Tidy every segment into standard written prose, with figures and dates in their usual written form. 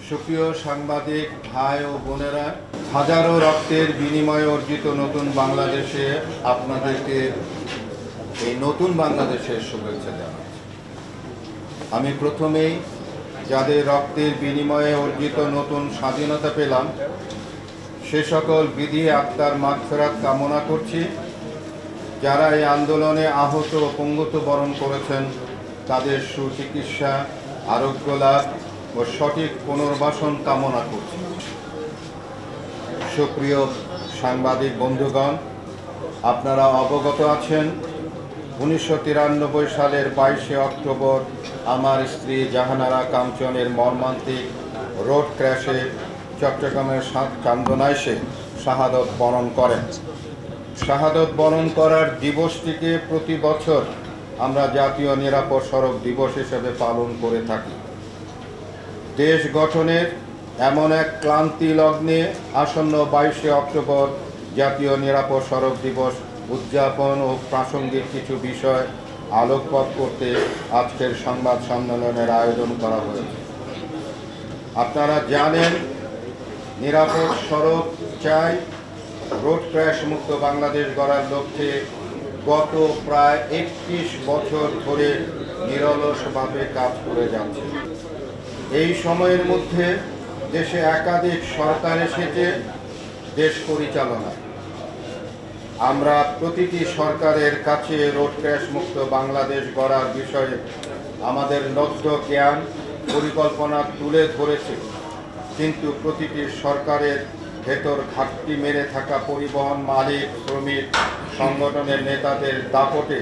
সুপ্রিয় সাংবাদিক ভাই ও বোনেরা, হাজারো রক্তের বিনিময়ে অর্জিত নতুন বাংলাদেশে আপনাদেরকে এই নতুন বাংলাদেশের শুভেচ্ছা জানাচ্ছি। আমি প্রথমেই যাদের রক্তের বিনিময়ে অর্জিত নতুন স্বাধীনতা পেলাম সে সকল বিধি আত্মার মাগফিরাত কামনা করছি। যারা এই আন্দোলনে আহত ও পঙ্গুত্ব বরণ করেছেন তাদের সুচিকিৎসা, আরোগ্য লাভ ও সঠিক পুনর্বাসন কামনা করছি। সুপ্রিয় সাংবাদিক বন্ধুগণ, আপনারা অবগত আছেন 1993 সালের 22শে অক্টোবর আমার স্ত্রী জাহানারা কাঞ্চনের মর্মান্তিক রোড ক্র্যাশে চট্টগ্রামের চান্দনাইশে শাহাদত বরণ করেন। শাহাদত বরণ করার দিবসটিকে প্রতি বছর আমরা জাতীয় নিরাপদ সড়ক দিবস হিসেবে পালন করে থাকি। দেশ গঠনের এমন এক ক্লান্তি লগ্নে আসন্ন 22শে অক্টোবর জাতীয় নিরাপদ সড়ক দিবস উদযাপন ও প্রাসঙ্গিক কিছু বিষয় আলোকপাত করতে আজকের সংবাদ সম্মেলনের আয়োজন করা হয়েছে। আপনারা জানেন, নিরাপদ সড়ক চাই, রোড ক্র্যাশ মুক্ত বাংলাদেশ গড়ার লক্ষ্যে গত প্রায় 31 বছর ধরে নিরলসভাবে কাজ করে যাচ্ছে। এই সময়ের মধ্যে দেশে একাধিক সরকার এসেছে দেশ পরিচালনায়। আমরা প্রতিটি সরকারের কাছে রোড ক্র্যাশ মুক্ত বাংলাদেশ গড়ার বিষয়ে আমাদের লব্ধ জ্ঞান পরিকল্পনা তুলে ধরেছি, কিন্তু প্রতিটি সরকারের ভেতর ঘাটতি মেরে থাকা পরিবহন মালিক, শ্রমিক সংগঠনের নেতাদের দাপটে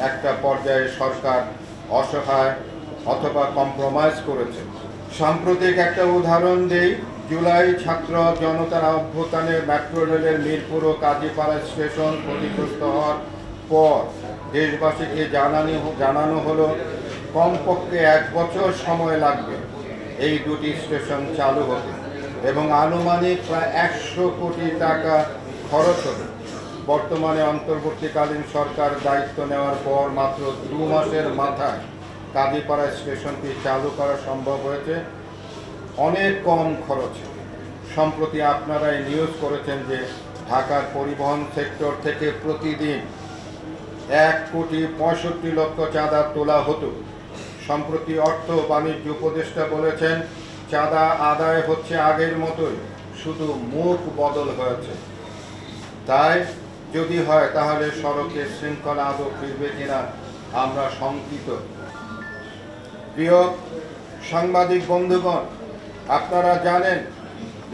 একটা পর্যায়ে সরকার অসহায় অথবা কম্প্রোমাইজ করেছে। সাম্প্রতিক একটা উদাহরণ দেই। জুলাই ছাত্র জনতার অভ্যুত্থানে মেট্রো রেলের মিরপুর ও কাজীপাড়া স্টেশন ক্ষতিগ্রস্ত হওয়ার পর দেশবাসীকে জানানো হলো কমপক্ষে 1 বছর সময় লাগবে এই দুটি স্টেশন চালু হতে এবং আনুমানিক প্রায় 100 কোটি টাকা খরচ হবে। বর্তমানে অন্তর্বর্তীকালীন সরকার দায়িত্ব নেওয়ার পর মাত্র 2 মাসের মাথায় কাজীপাড়া স্টেশনটি চালু করা সম্ভব হয়েছে অনেক কম খরচে। সম্প্রতি আপনারা এই নিউজ করেছেন যে ঢাকার পরিবহন সেক্টর থেকে প্রতিদিন 1,65,00,000 চাঁদা তোলা হতো। সম্প্রতি অর্থ বাণিজ্য উপদেষ্টা বলেছেন চাঁদা আদায় হচ্ছে আগের মতোই, শুধু মুখ বদল হয়েছে। তাই যদি হয় তাহলে সড়কের শৃঙ্খলা আদৌ ফিরবে কিনা আমরা শঙ্কিত। প্রিয় সাংবাদিক বন্ধুগণ, আপনারা জানেন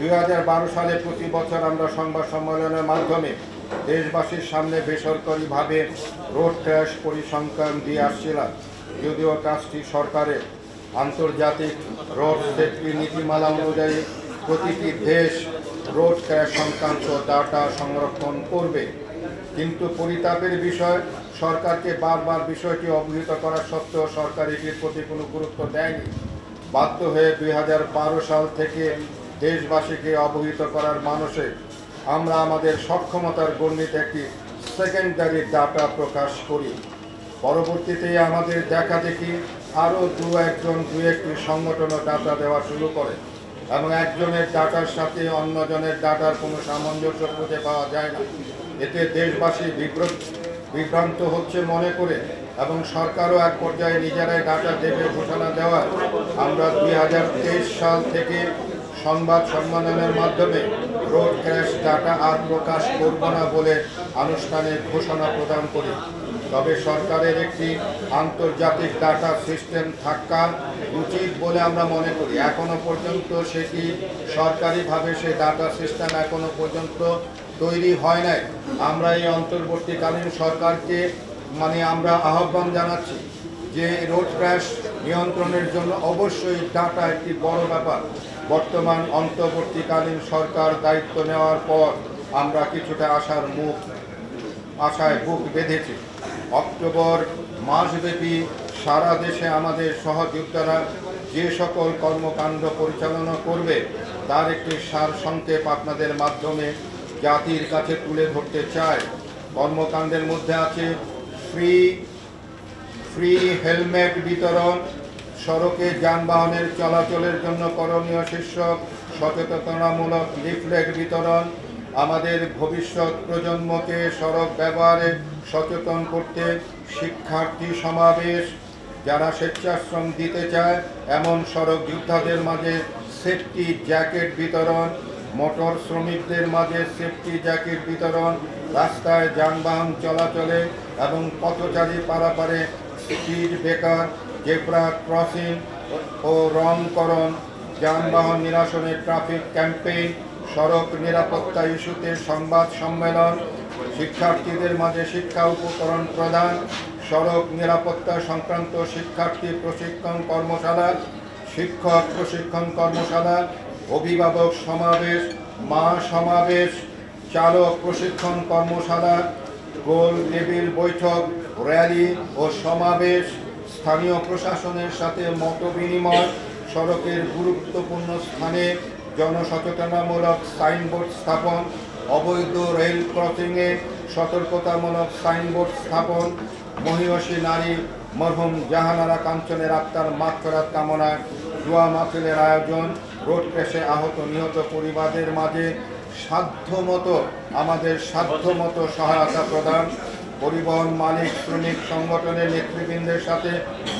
2012 সালে প্রতি বছর আমরা সংবাদ সম্মেলনের মাধ্যমে দেশবাসীর সামনে বেসরকারিভাবে রোড ক্র্যাশ পরিসংখ্যান দিয়ে আসছিলাম। যদিও কাজটি সরকারের আন্তর্জাতিক রোড সেফটি নীতিমালা অনুযায়ী প্রতিটি দেশ রোড ক্র্যাশ সংক্রান্ত ডাটা সংরক্ষণ করবে, কিন্তু পরিতাপের বিষয় সরকারকে বারবার বিষয়টি অবহিত করা সত্ত্বেও সরকার এটির প্রতি কোনো গুরুত্ব দেয়নি। বাধ্য হয়ে 2012 সাল থেকে দেশবাসীকে অবহিত করার মানসে আমরা আমাদের সক্ষমতার গণ্ডিতে একটি সেকেন্ডারি ডাটা প্রকাশ করি। পরবর্তীতে আমাদের দেখা দেখি আরও দু একটি সংগঠনও ডাটা দেওয়া শুরু করে এবং একজনের ডাটার সাথে অন্যজনের ডাটার কোনো সামঞ্জস্য খুঁজে পাওয়া যায় না। এতে দেশবাসী বিভ্রান্ত হচ্ছে মনে করে এবং সরকারও এক পর্যায়ে নিজেরাই ডাটা দেবে ঘোষণা দেওয়ায় আমরা 2023 সাল থেকে সংবাদ সম্মেলনের মাধ্যমে রোড ক্র্যাশ ডাটা আর প্রকাশ করব না বলে আনুষ্ঠানিক ঘোষণা প্রদান করি। তবে সরকারের একটি আন্তর্জাতিক ডাটা সিস্টেম থাকা উচিত বলে আমরা মনে করি। এখনো পর্যন্ত সেটি সরকারিভাবে সেই ডাটা সিস্টেম এখনো পর্যন্ত তৈরি হয় নাই। আমরা এই অন্তর্বর্তীকালীন সরকারকে আমরা আহ্বান জানাচ্ছি যে রোড ক্র্যাশ নিয়ন্ত্রণের জন্য অবশ্যই ডাটা একটি বড় ব্যাপার। বর্তমান অন্তর্বর্তীকালীন সরকার দায়িত্ব নেওয়ার পর আমরা কিছুটা আশায় বুক বেঁধেছি। অক্টোবর মাসব্যাপী সারা দেশে আমাদের সহযোদ্ধারা যে সকল কর্মকাণ্ড পরিচালনা করবে তার একটি সারসংক্ষেপ আপনাদের মাধ্যমে জাতির কাছে তুলে ধরতে চাই। কর্মকাণ্ডের মধ্যে আছে ফ্রি হেলমেট বিতরণ, সড়কে যানবাহনের চলাচলের জন্য করণীয় শীর্ষক সচেতনতামূলক লিফলেট বিতরণ, আমাদের ভবিষ্যৎ প্রজন্মকে সড়ক ব্যবহারে সচেতন করতে শিক্ষার্থী সমাবেশ, যারা স্বেচ্ছাশ্রম দিতে চায় এমন সড়ক যোদ্ধাদের মাঝে সেফটি জ্যাকেট বিতরণ, মোটর শ্রমিকদের মাঝে সেফটি জ্যাকেট বিতরণ, রাস্তায় যানবাহন চলাচলে এবং পথচারী পারাপারে স্পিড ব্রেকার, জেব্রা ক্রসিং ও রংকরণ, যানবাহন নিরসনে ট্রাফিক ক্যাম্পেইন, সড়ক নিরাপত্তা ইস্যুতে সংবাদ সম্মেলন, শিক্ষার্থীদের মাঝে শিক্ষা উপকরণ প্রদান, সড়ক নিরাপত্তা সংক্রান্ত শিক্ষার্থী প্রশিক্ষণ কর্মশালা, শিক্ষক প্রশিক্ষণ কর্মশালা, অভিভাবক সমাবেশ, মা সমাবেশ, চালক প্রশিক্ষণ কর্মশালা, গোল টেবিল বৈঠক, র্যালি ও সমাবেশ, স্থানীয় প্রশাসনের সাথে মত বিনিময়, সড়কের গুরুত্বপূর্ণ স্থানে জনসচেতনামূলক সাইনবোর্ড স্থাপন, অবৈধ রেল ক্রসিংয়ে সতর্কতামূলক সাইনবোর্ড স্থাপন, মহিষী নারী মরহুম জাহানারা কাঞ্চনের আত্মার মাগফিরাত কামনায় দোয়া মাহফিলের আয়োজন, রোড ক্র্যাশে আহত নিহত পরিবারদের মাঝে আমাদের সাধ্যমতো সহায়তা প্রদান, পরিবহন মালিক শ্রমিক সংগঠনের নেতৃবৃন্দের সাথে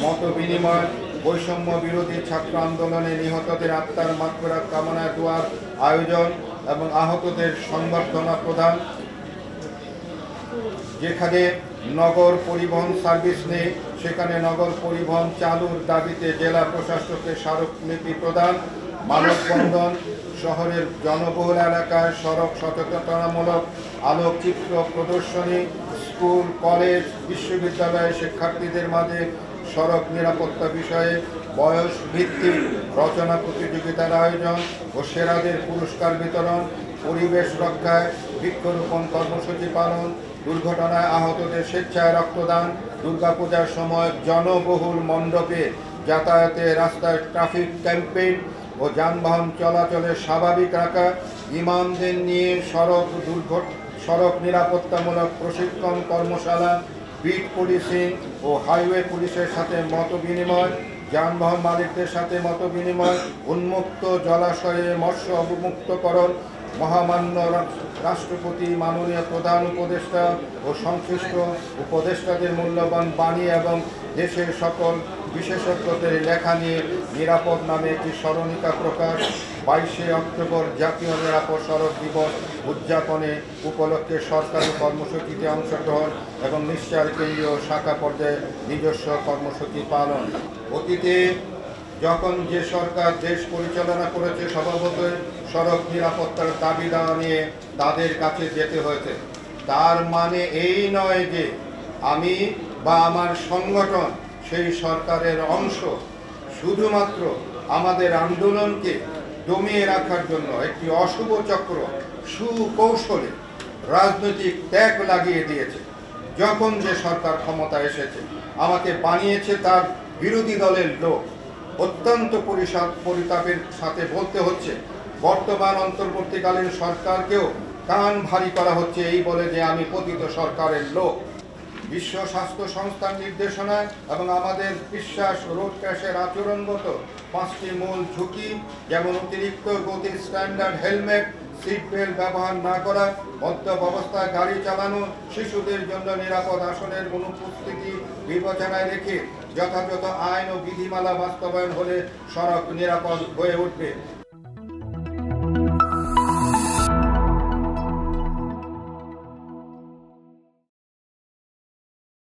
মত বিনিময়, বৈষম্য বিরোধী ছাত্র আন্দোলনে নিহতদের আত্মার মাগফিরাত কামনায় দোয়ার আয়োজন এবং আহতদের সংবর্ধনা প্রদান। যেখানে নগর পরিবহন সার্ভিস নেই সেখানে নগর পরিবহন চালুর দাবিতে জেলা প্রশাসককে স্মারকলিপি প্রদান, মানববন্ধন, শহরের জনবহুল এলাকায় সড়ক সচেতনতামূলক আলোকচিত্র প্রদর্শনী, স্কুল কলেজ বিশ্ববিদ্যালয়ের শিক্ষার্থীদের মাঝে সড়ক নিরাপত্তা বিষয়ে বয়স ভিত্তিক রচনা প্রতিযোগিতার আয়োজন ও সেরাদের পুরস্কার বিতরণ, পরিবেশ রক্ষায় বৃক্ষরোপণ কর্মসূচি পালন, দুর্ঘটনায় আহতদের স্বেচ্ছায় রক্তদান, দুর্গাপূজার সময় জনবহুল মণ্ডপে যাতায়াতে রাস্তায় ট্রাফিক ক্যাম্পেইন ও যানবাহন চলাচলে স্বাভাবিক রাখা, ইমামদের নিয়ে সড়ক নিরাপত্তামূলক প্রশিক্ষণ কর্মশালা, বিট পুলিশিং ও হাইওয়ে পুলিশের সাথে মত বিনিময়, যানবাহন মালিকদের সাথে মত বিনিময়, উন্মুক্ত জলাশয়ে মৎস্য অবমুক্তকরণ, মহামান্য রাষ্ট্রপতি, মাননীয় প্রধান উপদেষ্টা ও সংশ্লিষ্ট উপদেষ্টাদের মূল্যবান বাণী এবং দেশের সকল বিশেষজ্ঞদের লেখা নিয়ে নিরাপদ নামে একটি স্মরণিকা প্রকাশ, 22শে অক্টোবর জাতীয় নিরাপদ সড়ক দিবস উদযাপনে উপলক্ষে সরকারি কর্মসূচিতে অংশগ্রহণ এবং নিশ্চয় কেন্দ্রীয় শাখা পর্যায়ে নিজস্ব কর্মসূচি পালন। অতীতে যখন যে সরকার দেশ পরিচালনা করেছে স্বভাবতই সড়ক নিরাপত্তার দাবি দেওয়া নিয়ে তাদের কাছে যেতে হয়েছে। তার মানে এই নয় যে আমি বা আমার সংগঠন সেই সরকারের অংশ। শুধুমাত্র আমাদের আন্দোলনকে দমিয়ে রাখার জন্য একটি অশুভ চক্র সুকৌশলে রাজনৈতিক ত্যাগ লাগিয়ে দিয়েছে। যখন যে সরকার ক্ষমতা এসেছে আমাকে বানিয়েছে তার বিরোধী দলের লোক। অত্যন্ত পরিতাপের সাথে বলতে হচ্ছে বর্তমান অন্তর্বর্তীকালীন সরকারকেও কান ভারী করা হচ্ছে এই বলে যে আমি পতিত সরকারের লোক। বিশ্ব স্বাস্থ্য সংস্থার নির্দেশনায় এবং আমাদের বিশ্বাস রোড ক্র্যাশের আচরণগত 5টি মূল ঝুঁকি, যেমন অতিরিক্ত গতি, স্ট্যান্ডার্ড হেলমেট, সিট বেল্ট ব্যবহার না করা, মদ্যপ অবস্থায় গাড়ি চালানো, শিশুদের জন্য নিরাপদ আসনের অনুপস্থিতি বিবেচনায় রেখে যথাযথ আইন ও বিধিমালা বাস্তবায়ন হলে সড়ক নিরাপদ হয়ে উঠবে।